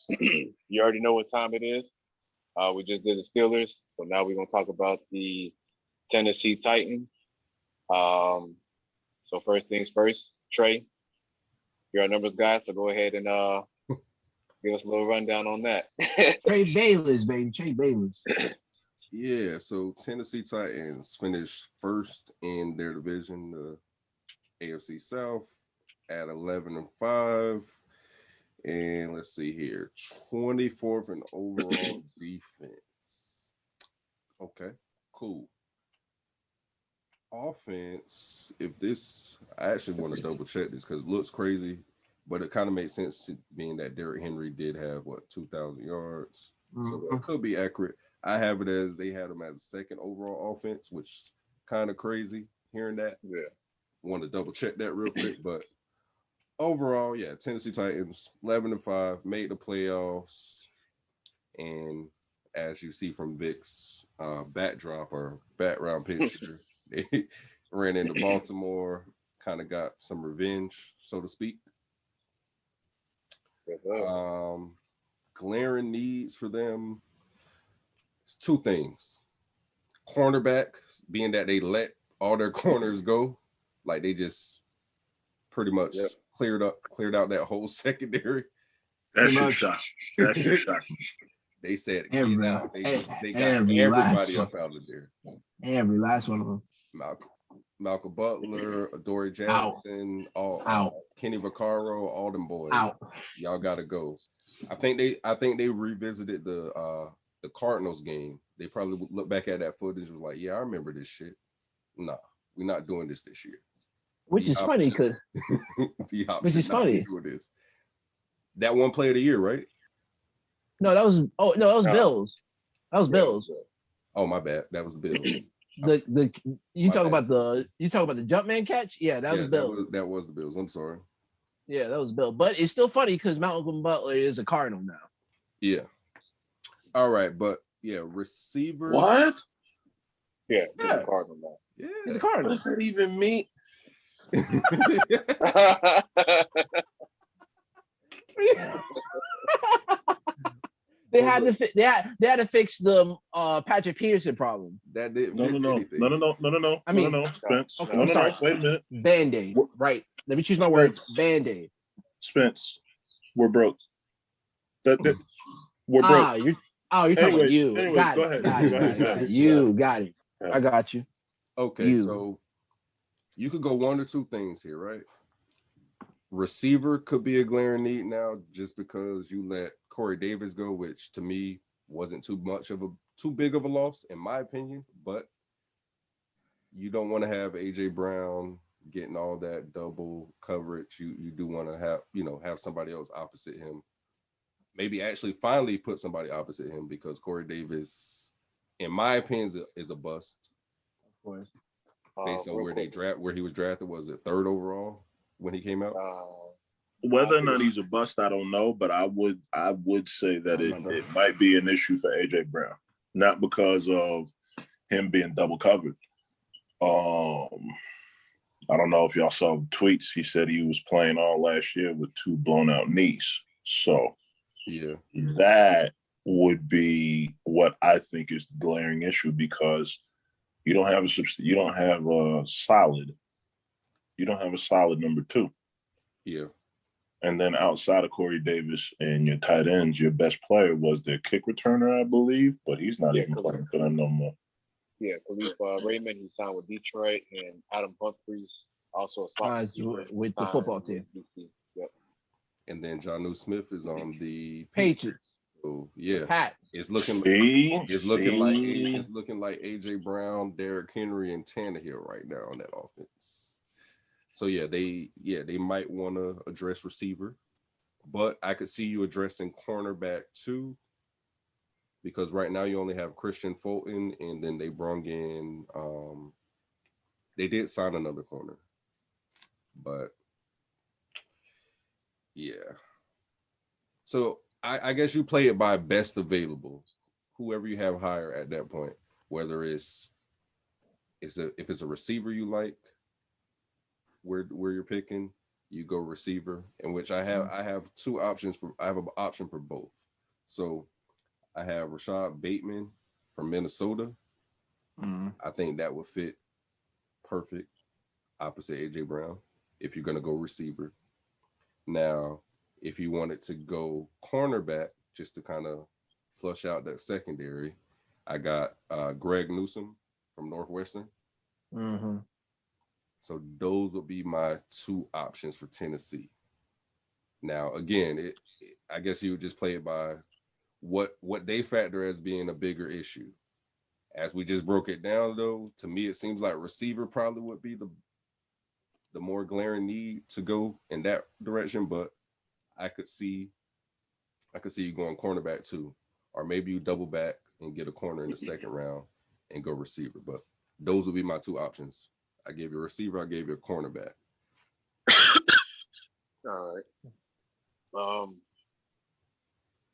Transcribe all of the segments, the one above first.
You already know what time it is. We just did the Steelers, so now we're gonna talk about the Tennessee Titans. Um, so first things first, Trey, you're our numbers guy, so go ahead and give us a little rundown on that. Trey Bayless, baby. Trey Bayless. Yeah, so Tennessee Titans finished first in their division, the AFC South, at 11-5. And let's see here, 24th in overall defense. Okay, cool. Offense, I actually want to double check this because it looks crazy, but it kind of makes sense being that Derrick Henry did have 2,000 yards. So it could be accurate. I have it as they had him as a second overall offense, which is kind of crazy hearing that. Yeah. Want to double check that real quick, but overall, yeah, Tennessee Titans 11-5 made the playoffs, and as you see from Vick's backdrop or background picture, they ran into Baltimore, kind of got some revenge, so to speak. Glaring needs for them. It's two things. Cornerback, being that they let all their corners go, like they just pretty much cleared out that whole secondary. That should shock. That should shock. They said get out. They got everybody up out of there. Every last one of them. Malcolm Butler, Adoree Jackson, all Kenny Vaccaro, all them boys. Y'all gotta go. I think they revisited the Cardinals game. They probably look back at that footage and was like, yeah, I remember this shit. Nah, we're not doing this year. Which is funny because which is funny. This. That one play of the year, right? No, that was Bills. That was Bills. Oh, my bad. That was Bills. You talk about the Jumpman catch? Yeah, that was Bills. That was the Bills. I'm sorry. Yeah, that was Bill. But it's still funny because Malcolm Butler is a Cardinal now. Yeah. All right, but yeah, receiver. What? Yeah, he's a Cardinal now. Yeah. He's a Cardinal. What does that even mean? They had to fix the Patrick Peterson problem. That didn't No. I mean, Spence. Okay, No. sorry. Wait a minute. Band-Aid. Right. Let me choose my words. Band-Aid. Spence, we're broke. We're broke. You're talking about you. Anyways, Got go it. ahead. Got it. You got it. I got you. Okay, so you could go one or two things here, right? Receiver could be a glaring need now just because you let Corey Davis go, which to me wasn't too big of a loss in my opinion, but you don't want to have AJ Brown getting all that double coverage. You do want to have somebody else opposite him. Maybe actually finally put somebody opposite him because Corey Davis, in my opinion, is a bust. Of course. Based on where he was drafted, was it third overall when he came out? Whether or not he's a bust, I don't know, but I would say that it might be an issue for AJ Brown, not because of him being double covered. I don't know if y'all saw the tweets. He said he was playing all last year with two blown out knees. So yeah, that would be what I think is the glaring issue because you don't have a solid number two. Yeah. And then outside of Corey Davis and your tight ends, your best player was their kick returner, I believe, but he's not even playing for them no more. Yeah, Khalif Raymond, he signed with Detroit, and Adam Humphries also a slot with the football team. Yep. And then Jonnu Smith is on the Patriots. So yeah, Pat. It's looking like AJ Brown, Derrick Henry, and Tannehill right now on that offense. So yeah, they might want to address receiver, but I could see you addressing cornerback too, because right now you only have Christian Fulton, and then they brought in they did sign another corner, but yeah. So I guess you play it by best available, whoever you have higher at that point, whether if it's a receiver you like, where you're picking, you go receiver, in which I have two options for. I have an option for both. So I have Rashad Bateman from Minnesota. I think that would fit perfect opposite AJ Brown if you're gonna go receiver. Now, if you wanted to go cornerback, just to kind of flush out that secondary, I got Greg Newsome from Northwestern. So those would be my two options for Tennessee. Now, again, I guess you would just play it by what they factor as being a bigger issue. As we just broke it down, though, to me, it seems like receiver probably would be the more glaring need to go in that direction. But I could see you going cornerback too, or maybe you double back and get a corner in the second round and go receiver. But those would be my two options. I gave you a receiver. I gave you a cornerback. All right.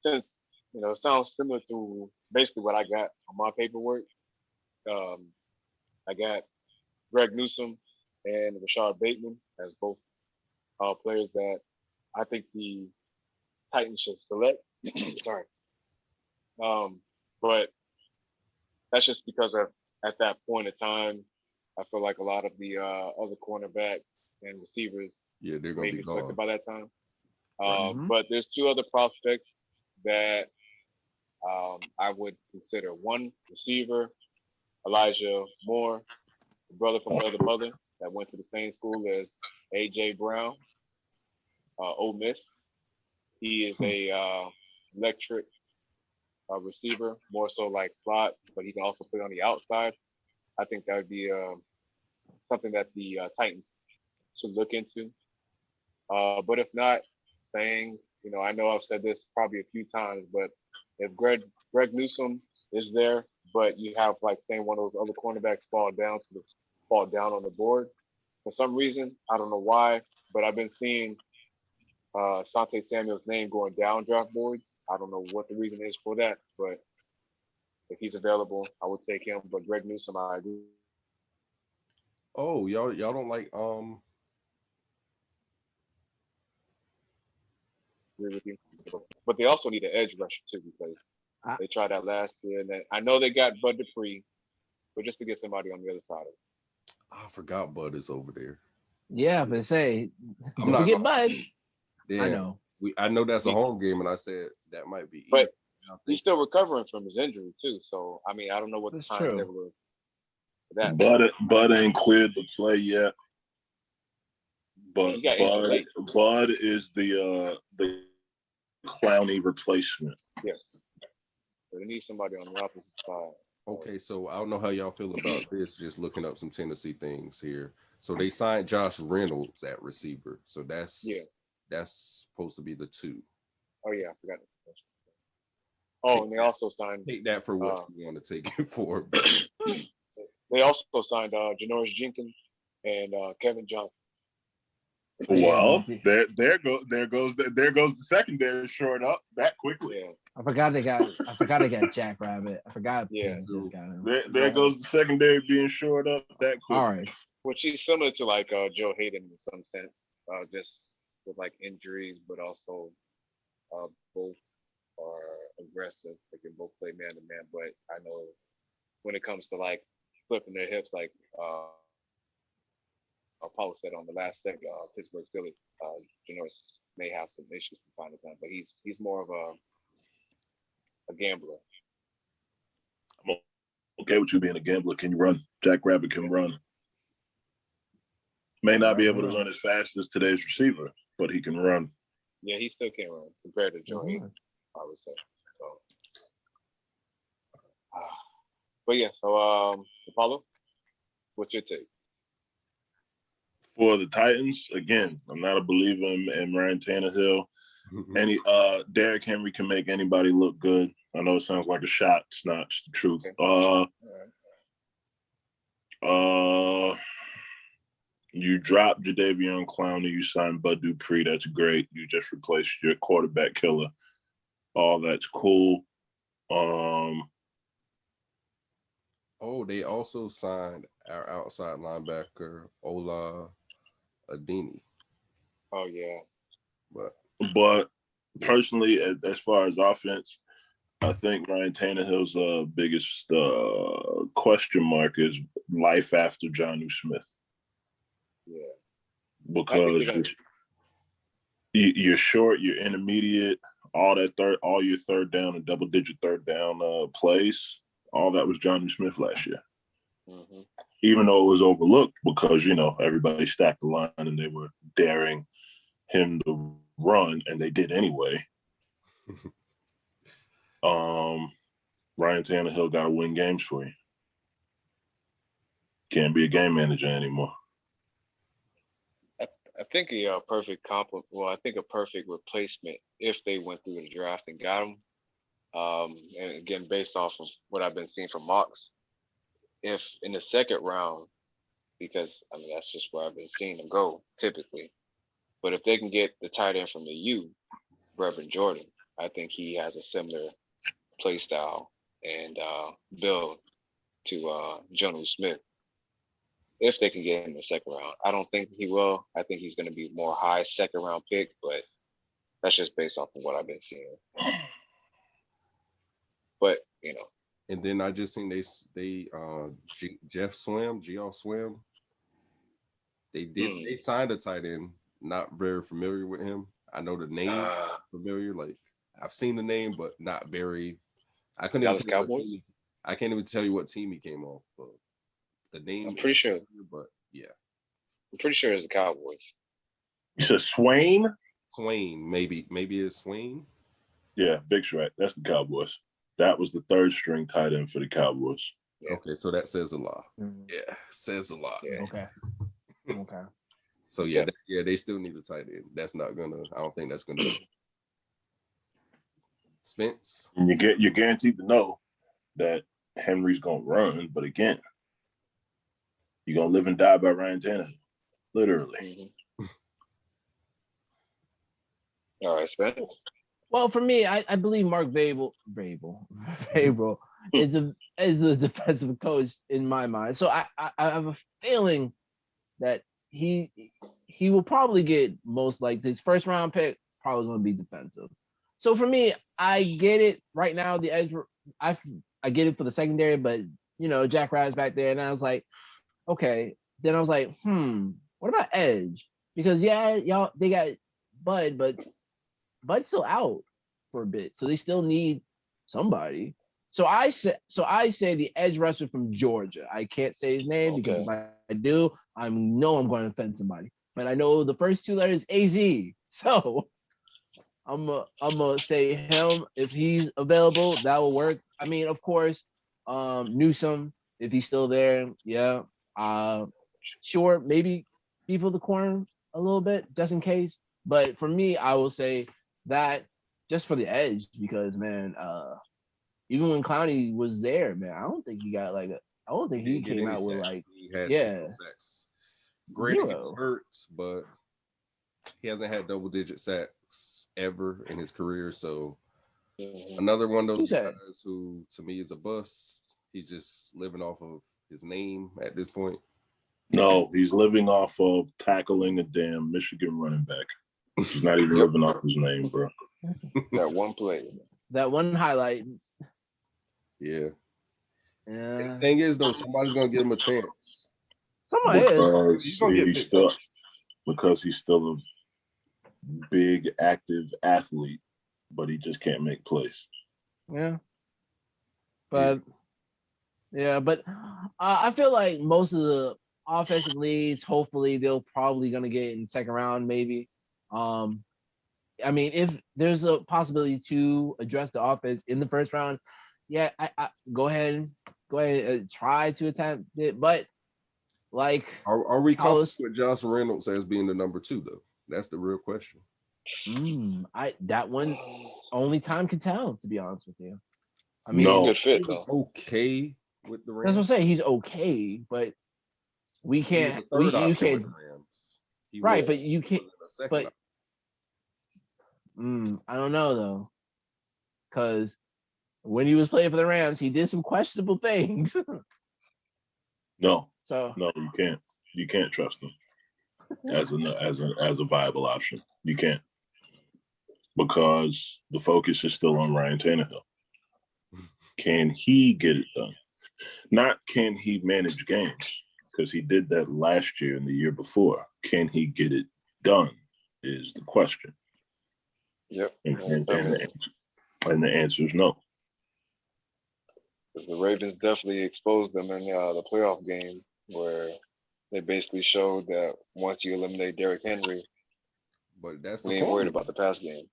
Since it sounds similar to basically what I got on my paperwork. I got Greg Newsome and Rashad Bateman as both players that I think the Titans should select. Sorry. But that's just because at that point in time, I feel like a lot of the other cornerbacks and receivers they're may gonna be be selected gone. by that time. But there's two other prospects that I would consider. One receiver, Elijah Moore, the brother from another mother that went to the same school as AJ Brown, Ole Miss. He is a electric receiver, more so like slot, but he can also play on the outside. I think that would be something that the Titans should look into. But if not, I know I've said this probably a few times, but if Greg Newsome is there, but you have saying one of those other cornerbacks fall down on the board for some reason, I don't know why, but I've been seeing Sante Samuel's name going down draft boards. I don't know what the reason is for that, but if he's available, I would take him. But Greg Newsome, I agree. Oh, y'all don't like Agree with you. But they also need an edge rusher too because they tried that last year, and I know they got Bud Dupree, but just to get somebody on the other side of it. I forgot Bud is over there. Yeah, but say I'm don't not forget gonna, Bud. damn, I know. I know that's a home game, and I said that might be. But he's still recovering from his injury too. So I mean, I don't know what the That's time true. level is for that. Bud ain't cleared to play yet. But Bud is the Clowney replacement. Yeah. So they need somebody on the opposite side. Okay, so I don't know how y'all feel about this. Just looking up some Tennessee things here. So they signed Josh Reynolds at receiver. So that's supposed to be the two. Oh yeah, I forgot. And they also signed. Take that for what you want to take it for. They also signed Janoris Jenkins and Kevin Johnson. Well, there goes the secondary short up that quickly. Yeah. I forgot they got Jack Rabbit. I forgot. Yeah. Just got him. There goes the secondary being short up that quickly. All right. Which is similar to Joe Hayden in some sense, just with injuries, but also both are aggressive. They can both play man to man. But I know when it comes to flipping their hips, Paulo said on the last segment, Pittsburgh Steelers, Janoris may have some issues from time to time, but he's more of a gambler. I'm okay with you being a gambler. Can you run? Jack Rabbit can run. May not be able to run as fast as today's receiver, but he can run. Yeah, he still can run compared to Joe Hayden, I would say. So, but yeah, so Apollo, what's your take? For the Titans, again, I'm not a believer in Ryan Tannehill. Derrick Henry can make anybody look good. I know it sounds like a shot. It's not. It's the truth. You dropped Jadeveon Clowney. You signed Bud Dupree. That's great. You just replaced your quarterback killer. All that's cool. They also signed our outside linebacker, Ola Adini. Oh yeah. But personally, as far as offense, I think Ryan Tannehill's biggest question mark is life after Jonnu Smith. Yeah. Because you're short, you're intermediate, all your third down and double-digit third down plays, all that was Jonnu Smith last year. Mm-hmm. Even though it was overlooked because, everybody stacked the line and they were daring him to run, and they did anyway. Ryan Tannehill got to win games for you. Can't be a game manager anymore. I think a perfect compliment. Well, I think a perfect replacement if they went through the draft and got him. And again, based off of what I've been seeing from mocks, if in the second round, because that's just where I've been seeing them go typically. But if they can get the tight end from the U, Reverend Jordan, I think he has a similar play style and build to Jonnu Smith. If they can get him in the second round, I don't think he will. I think he's going to be more high second round pick, but that's just based off of what I've been seeing. But And then I just seen Jeff Swim, GL Swim. They signed a tight end. Not very familiar with him. I know the name familiar. Like I've seen the name, but not very. I couldn't even tell you I can't even tell you what team he came off of. The name. I'm pretty sure, but yeah, I'm pretty sure it's the Cowboys. You said Swain? Swain, maybe it's Swain. Yeah, Vick's right. That's the Cowboys. That was the third string tight end for the Cowboys. Yeah. Okay, so that says a lot. Yeah, says a lot. Yeah. Okay. So yeah, they still need a tight end. That's not gonna. I don't think that's gonna. Spence. And you're guaranteed to know that Henry's gonna run, but again, you're gonna live and die by Ryan Tannehill, literally. Mm-hmm. All right, Spence. Well, for me, I believe Mark Vrabel is a defensive coach in my mind. So I have a feeling that he will probably get most like his first round pick probably going to be defensive. So for me, I get it right now. The edge, I get it for the secondary, but Jack Rabb's back there, and I was like, okay. Then I was like, what about edge? Because y'all they got Bud, but Bud's still out for a bit, so they still need somebody. So I say the edge rusher from Georgia. I can't say his name because if I do, I'm going to offend somebody. But I know the first two letters AZ. So I'm gonna say him if he's available. That will work. I mean, of course, Newsome if he's still there. Yeah. Sure, maybe people the corner a little bit just in case. But for me, I will say that just for the edge because man, even when Clowney was there, man, I don't think he got I don't think he came out with he had sacks. Granted, he was hurt, but he hasn't had double-digit sacks ever in his career. So another one of those guys who, to me, is a bust. He's just living off of his name at this point. No, he's living off of tackling a damn Michigan running back. He's not even living off his name, bro. That one play. That one highlight. Yeah. The thing is, though, somebody's gonna give him a chance. Somebody is. Because he's still a big, active athlete, but he just can't make plays. Yeah. But I feel like most of the offensive leads, hopefully, they'll probably gonna get in the second round, maybe. I mean, if there's a possibility to address the offense in the first round, yeah, I go ahead and try to attempt it. But are we close with Josh Reynolds as being the number 2 though? That's the real question. That one only time can tell. To be honest with you, I mean, good fit though. Okay with the Rams. That's what I'm saying. He's okay, but we can't. You can't. Right, but you can't. But I don't know though, because when he was playing for the Rams, he did some questionable things. No, you can't. You can't trust him. as a viable option. You can't, because the focus is still on Ryan Tannehill. Can he get it done? Not can he manage games, because he did that last year and the year before. Can he get it done is the question. Yep. And the answer is no. Because the Ravens definitely exposed them in the playoff game, where they basically showed that once you eliminate Derrick Henry, But that's we the ain't worried formula. about the pass game.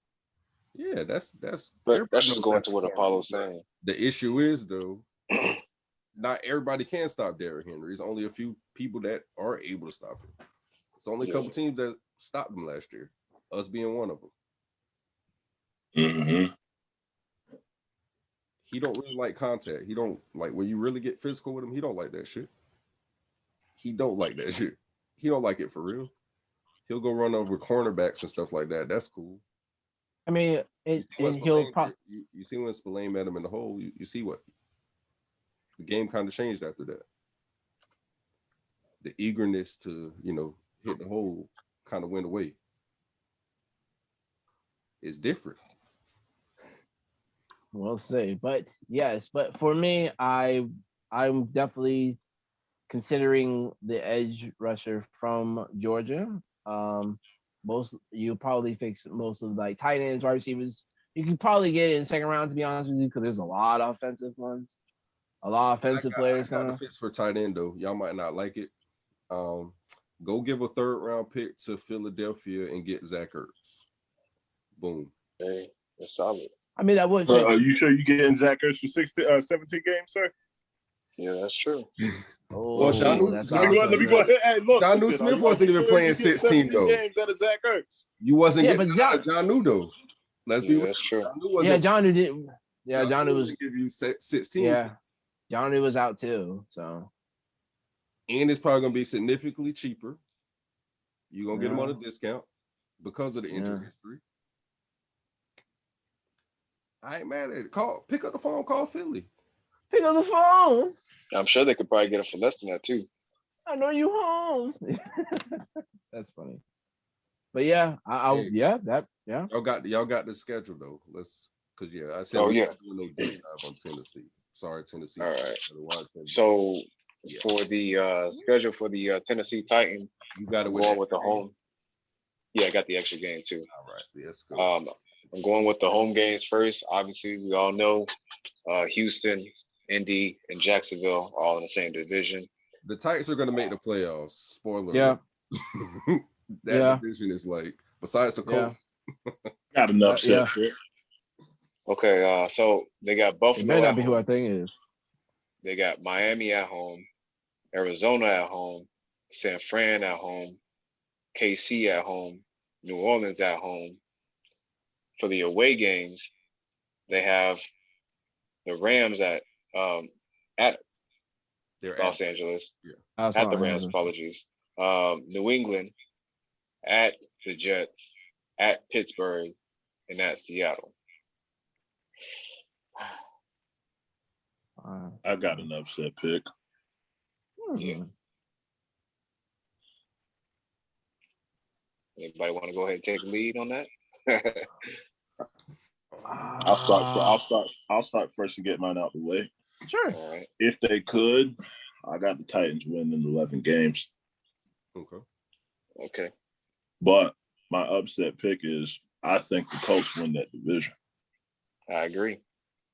Yeah, that's But everybody that's just knows going that's to the what formula. Apollo's saying. The issue is though, not everybody can stop Derrick Henry. It's only a few people that are able to stop him. It's only a couple teams that stopped him last year, us being one of them. Mm-hmm. He don't really like contact. He don't like when you really get physical with him. He don't like that shit. He don't like that shit. He don't like it for real. He'll go run over cornerbacks and stuff like that. That's cool. I mean, You he'll probably. see when Spillane met him in the hole. You see what the game kind of changed after that. The eagerness to hit the hole kind of went away. It's different. We'll see, but yes, but for me, I'm definitely considering the edge rusher from Georgia. You probably fix most of like tight ends, wide receivers. You can probably get it in second round, to be honest with you, because there's a lot of offensive ones, a lot of offensive players I got coming. the fix for tight end though. Y'all might not like it. Go give a third round pick to Philadelphia and get Zach Ertz. Boom. Hey, it's solid. I mean, that would. Are you sure you're getting Zach Ertz for 17 games, sir? Yeah, that's true. Well, That's let me go ahead. Hey, look, Jonnu Smith wasn't even playing 16 though. Games out of Zach Ertz. You wasn't Yeah, getting but Jonnu though. Let's be real. That's true. Jonnu didn't. Yeah, Jonnu was. Give you 16. Yeah, Jonnu was out too. So, and it's probably gonna be significantly cheaper. You're gonna get him on a discount because of the injury history. I ain't mad at it. Pick up the phone, call Philly. Pick up the phone. I'm sure they could probably get it for less than that too. I know you home. That's funny. But yeah, Y'all got the schedule though. I said no deep dive on Tennessee. Sorry, Tennessee. All right. So for the schedule for the Tennessee Titans, you got to go with the home. Yeah, I got the extra game too. All right, let's go. I'm going with the home games first. Obviously, we all know Houston, Indy, and Jacksonville are all in the same division. The Titans are going to make the playoffs. Spoiler. Yeah. Division is like, besides the Colts. Got enough sets. Okay, so they got Buffalo. It may not be who I think it is. They got Miami at home, Arizona at home, San Fran at home, KC at home, New Orleans at home. For the away games, they have the Rams at Los Angeles. Yeah. At the Rams, apologies. New England, at the Jets, at Pittsburgh, and at Seattle. I got an upset pick. Yeah. Anybody want to go ahead and take the lead on that? I'll start first and get mine out the way. Sure. All right. If they could, I got the Titans winning 11 games. Okay. But my upset pick is I think the Colts win that division. I agree.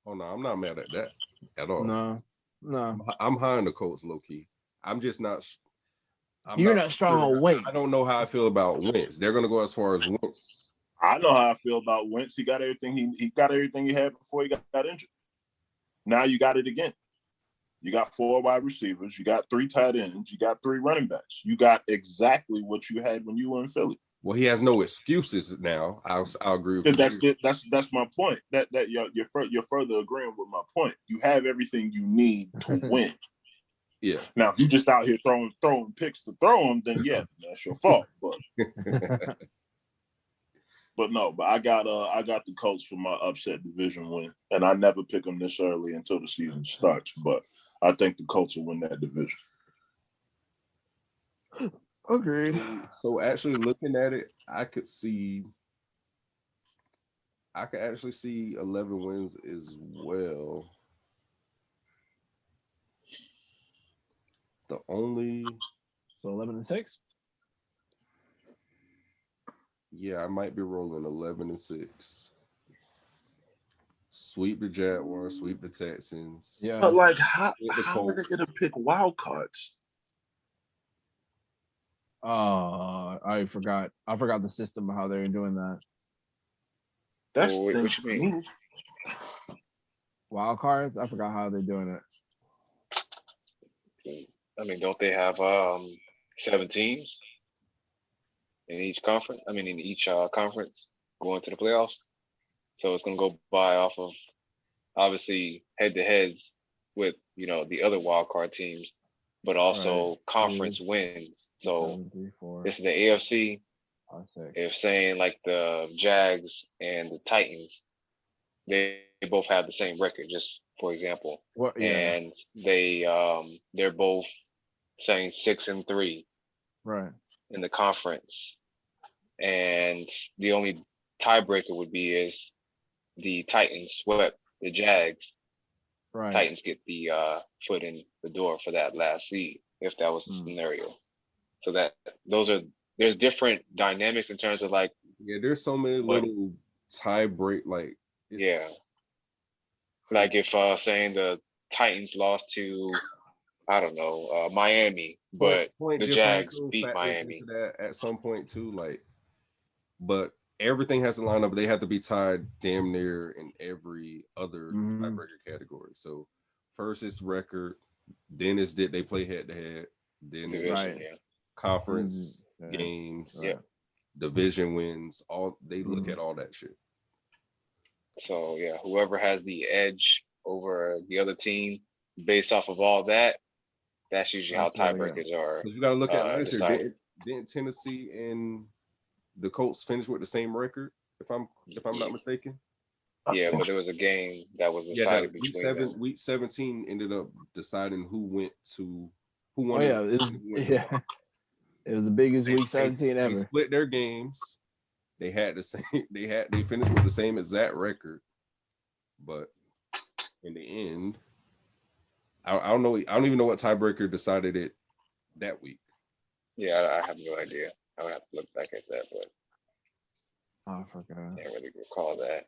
Oh no, I'm not mad at that at all. No. I'm high on the Colts, low key. I'm just not. You're not strong on Wentz. I don't know how I feel about Wentz. They're gonna go as far as Wentz. I know how I feel about Wentz. He got everything he got everything he had before he got injured. Now you got it again. You got 4 wide receivers. You got 3 tight ends. You got 3 running backs. You got exactly what you had when you were in Philly. Well, he has no excuses now. I'll agree with you. That's my point. That you're further agreeing with my point. You have everything you need to win. Yeah. Now, if you just out here throwing picks to throw them, then yeah, that's your fault. But no, I got the Colts for my upset division win, and I never pick them this early until the season starts. But I think the Colts will win that division. Agreed. So actually looking at it, I could actually see 11 wins as well. The only, So 11-6. yeah, I might be rolling 11-6. Sweep the Jaguars, sweep the Texans. Yeah. But like, how With the are they Colts. gonna pick wild cards? I forgot. I forgot the system of how they were doing that. That's Well, the thing what for you mean? me. Wild cards. I forgot how they're doing it. I mean, don't they have 7 teams in each conference? I mean, in each conference going to the playoffs. So it's gonna go by off of obviously head-to-heads with the other wild card teams, but also conference wins. So 7, 3, 4, this is the AFC. 5, 6. If saying like the Jags and the Titans, they both have the same record, just for example, What? Yeah. and they're both saying 6-3 Right. in the conference, and the only tiebreaker would be is the Titans swept the Jags. Right. Titans get the foot in the door for that last seed if that was the scenario. So there's different dynamics in terms of like there's so many little tie break like like if saying the Titans lost to I don't know Miami, but the Jags beat Miami that at some point too, like, but everything has to line up. They have to be tied damn near in every other tiebreaker category. So first it's record, then it's did they play head to head, then it's conference games, division wins. All they look at all that shit. So whoever has the edge over the other team based off of all that, that's usually how tiebreakers are. You got to look at last year. Didn't Tennessee and the Colts finish with the same record? If I'm not mistaken. Yeah, but there was a game that was decided between them. Week 17 ended up deciding who won. It was the biggest week 17 ever. They split their games. They had the same. They finished with the same exact record, but in the end, I don't know. I don't even know what tiebreaker decided it that week. Yeah, I have no idea. I would have to look back at that, but I forgot. I can't really recall that.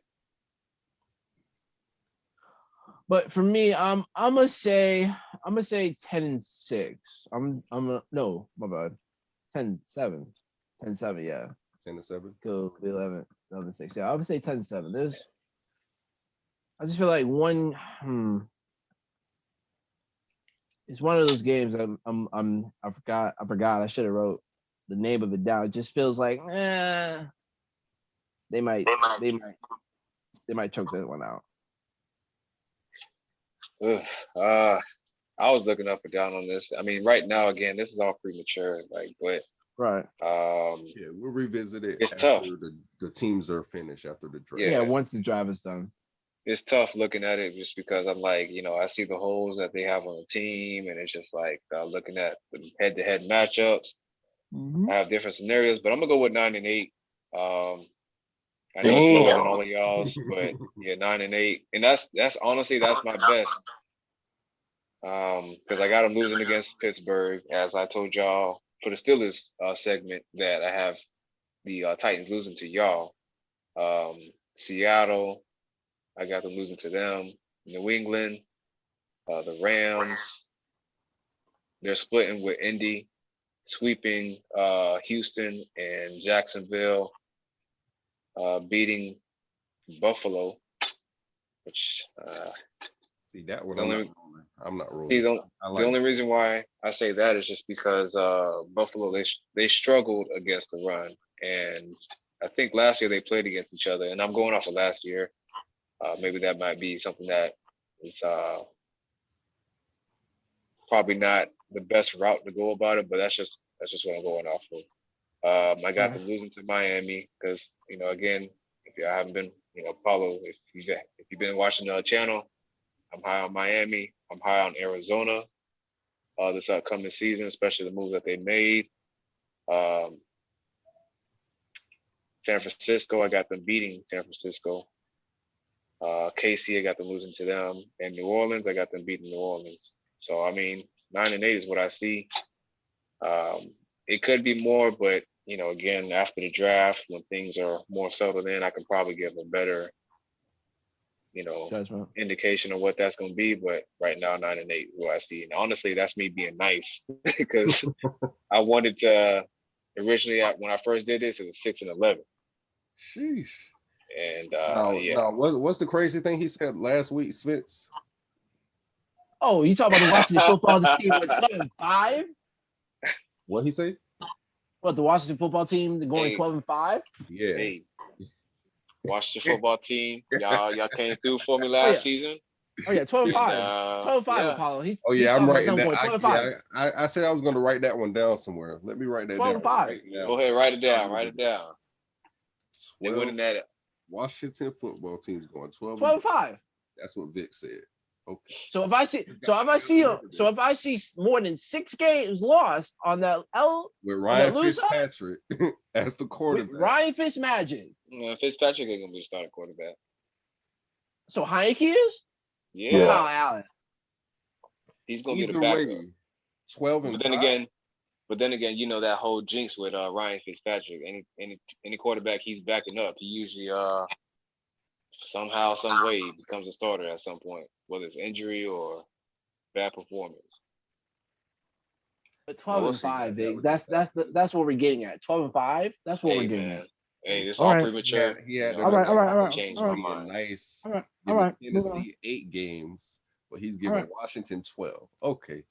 But for me, I'm gonna say 10-6. No, my bad. 10-7. 10-7, yeah. 10-7. Go 11-6. Yeah, I would say 10-7. I just feel like it's one of those games I forgot. I should have wrote the name of it down. It just feels like they might choke that one out. I was looking up and down on this. I mean, right now, again, this is all premature. Like, but right. We'll revisit it. It's after tough. The teams are finished after the draft. Yeah, once the drive is done. It's tough looking at it just because I'm like, I see the holes that they have on the team, and it's just like looking at the head-to-head matchups. I have different scenarios, but I'm gonna go with 9-8. I know it's lower than all of y'all's, but 9-8, and that's honestly that's my best. Because I got them losing against Pittsburgh, as I told y'all for the Steelers segment that I have the Titans losing to y'all. Seattle, I got them losing to them. New England, the Rams, they're splitting with Indy, sweeping Houston and Jacksonville, beating Buffalo, which see that one. I'm not rolling. See, the only reason why I say that is just because Buffalo they struggled against the run, and I think last year they played against each other. And I'm going off of last year. Maybe that might be something that is probably not the best route to go about it, but that's just what I'm going off of. I got them losing to Miami because again, if you haven't been Paulo, if you've been watching the channel, I'm high on Miami. I'm high on Arizona this upcoming season, especially the moves that they made. San Francisco, I got them beating San Francisco. KC, I got them losing to them. And New Orleans, I got them beating New Orleans. So, I mean, 9-8 is what I see. It could be more, but, you know, again, after the draft, when things are more settled in, I can probably give a better, you know, Judgment. indication of what that's going to be. But right now, 9-8 is what I see. And honestly, that's me being nice because I wanted to originally, when I first did this, it was 6-11. Sheesh. And No, what's the crazy thing he said last week, Spence? Oh, you talking about the Washington football team with 12-5? What he say? What, the Washington football team going Hey. 12-5? Yeah. hey, Washington football team, y'all came through for me last season. Oh yeah, 12-5. And, 12-5, yeah. Apollo. He's I'm talking about writing them that. going 12-5. I said I was going to write that one down somewhere. Let me write that 12-5. down right now. Go ahead, write it down. Write it down. They 12 winning that. Washington football team's going 12-5. That's what Vick said. Okay. So if I see more than 6 games lost on that With Ryan loser? Fitzpatrick as the with quarterback. Ryan Fitzmagic. Fitzpatrick ain't gonna be the starting quarterback. So Heineke is? Yeah, Kyle Allen. he's gonna be the Either backup. way, 12 and But then 5. again, you know that whole jinx with Ryan Fitzpatrick. Any quarterback he's backing up, he usually somehow, some way becomes a starter at some point, whether it's injury or bad performance. But We'll see. 12-5, big. That That's what we're getting at. 12-5. That's what we're getting at. Hey, it's All all right. premature. He had You know, All right. Change All my right. mind. Nice. All right. Giving All right. Moving on. Tennessee 8 games, but he's giving right. Washington 12. Okay.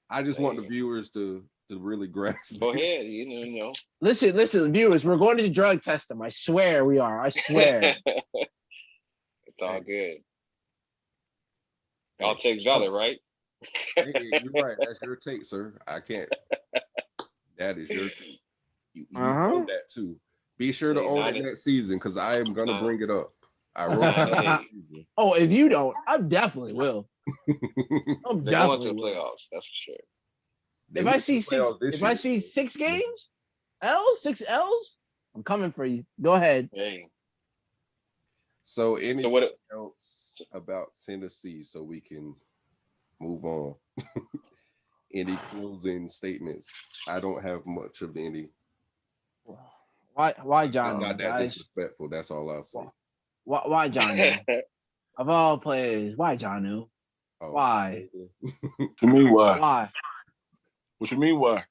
I just want the viewers to really grasp. Go it. ahead, you know. Listen, viewers, we're going to drug test them. I swear we are. I swear. It's all good. AllTakesValid, right? Hey, you're right. That's your take, sir. I can't. That is your take. You own that too. Be sure to own it next season because I am gonna bring it up. I wrote it next season. Oh, if you don't, I definitely will. I'm They're going to definitely the will. playoffs, that's for sure. They If went I to see the six, playoffs this if year. I see 6 games, 6 L's, I'm coming for you. Go ahead. Hey. So anything what else about Tennessee so we can move on? Any closing statements? I don't have much of any. Why It's John? not that Guys? disrespectful. That's all I'll say. Why John? Of all players, why John? Oh. Why? To me, why? Why? What you mean? Why?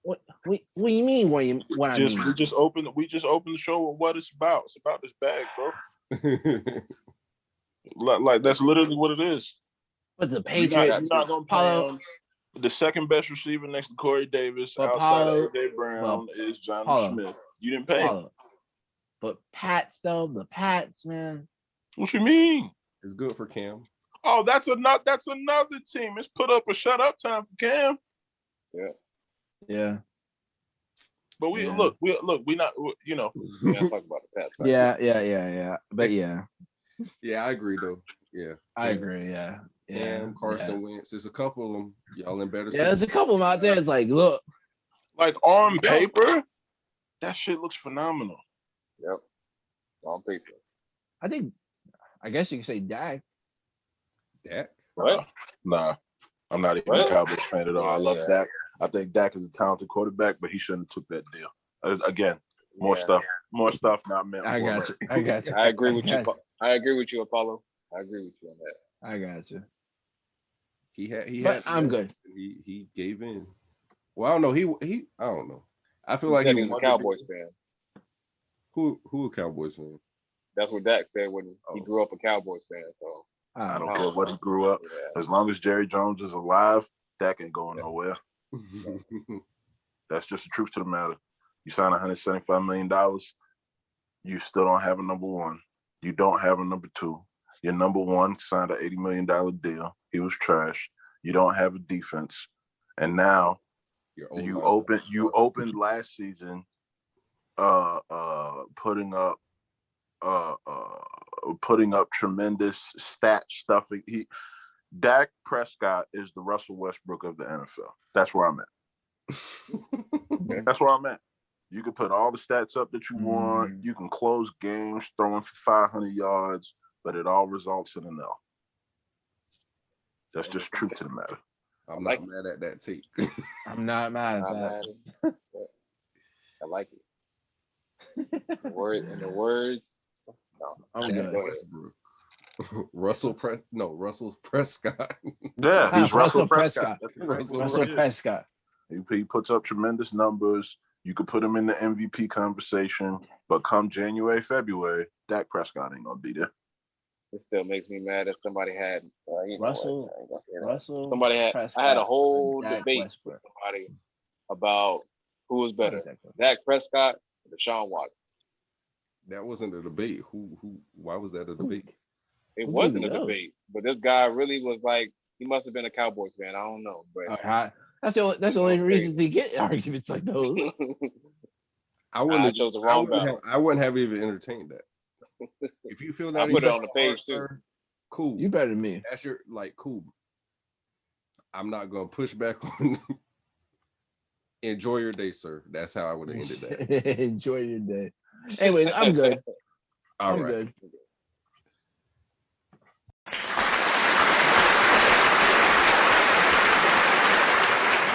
What you mean? What I mean? We just opened the show with what it's about. It's about this bag, bro. Like that's literally what it is. But the Patriots, You're not gonna play the second best receiver next to Corey Davis outside of AJ Brown is Jonnu Smith. You didn't pay him. But Pats though, the Pats, man. What you mean? It's good for Cam. Oh, that's another team. It's put up a shut up time for Cam. Yeah. But we not you know. We not talk about the Pats. Yeah. But yeah. Yeah, I agree though. Yeah. I agree. Yeah. Cam, Carson Wentz. There's a couple of them. Y'all in better. Yeah, there's a couple of them out there. It's like, look. Like on paper, that shit looks phenomenal. Yep. On paper. I guess you could say Dak. Dak? What? Nah. I'm not even a Cowboys fan at all. I love Dak. I think Dak is a talented quarterback, but he shouldn't have took that deal. Again, more stuff not meant. I got you. I agree with you. I agree with you, Apollo. I agree with you on that. I got you. He but had. I'm good. He gave in. Well, I don't know. He. I don't know. I feel like he was a Cowboys fan. Who a Cowboys fan? That's what Dak said when he grew up a Cowboys fan. So I don't care what he grew up. As long as Jerry Jones is alive, Dak ain't going nowhere. That's just the truth to the matter. You sign $175 million, you still don't have a number one. You don't have a number two. Your number one signed an $80 million deal. He was trash. You don't have a defense. And now you opened last season putting up tremendous stat stuff. Dak Prescott is the Russell Westbrook of the NFL. That's where I'm at. Okay. That's where I'm at. You can put all the stats up that you want. You can close games, throwing for 500 yards, but it all results in an L. That's just truth to the matter. I'm not mad at that take. I'm not mad at Not that. mad at it. I like it. In the words. No, I'm Dak good. Westbrook. Russell's Prescott. Yeah, he's Russell Prescott. Russell Prescott. He puts up tremendous numbers. You could put him in the MVP conversation, but come January, February, Dak Prescott ain't gonna be there. it still makes me mad that somebody had Russell somebody had. Prescott I had a whole and Dak debate Westbrook. with somebody about who was better, Dak Westbrook. Dak Prescott or Deshaun Watson. That wasn't a debate. Why was that a debate? It Who wasn't do a we know? debate, but this guy really was like, he must have been a Cowboys fan. I don't know, but That's the only Okay. reason to get arguments like those. I wouldn't. chose the wrong battle. I wouldn't have even entertained that. If you feel that, I in put it your on the heart, page too. sir, cool. You better than me. That's your cool. I'm not gonna push back on. Enjoy your day, sir. That's how I would have ended that. Enjoy your day. Anyways, I'm good. All I'm right. good.